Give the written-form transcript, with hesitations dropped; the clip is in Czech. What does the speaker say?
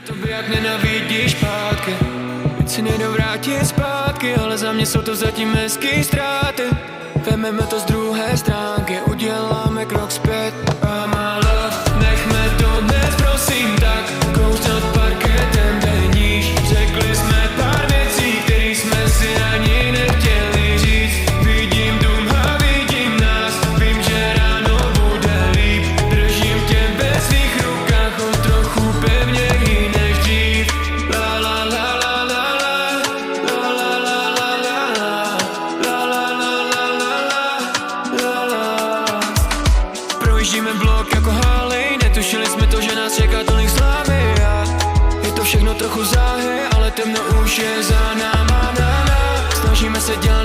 Tobě jak nenavidíš pátky, víc si nejdou vrátit zpátky, ale za mě jsou to zatím hezký ztráty. Vememe to z druhé stránky, uděláme krok zpět. A má love, nechme to dnes prosím tak, kouř nad parketem deníš. Řekli jsme pár věcí, který jsme si ani nechtěli říct. Vidím dům a vidím nás, vím, že ráno bude líp. Držím tě ve svých rukách o trochu pevněji než dřív. La la la la la la la la la la la la la la. Projíždíme blok jako Harley, netušili jsme to, že nás čeká tolik slávy. Je to všechno trochu záhy, ale temno už je za náma. Snažíme se dělat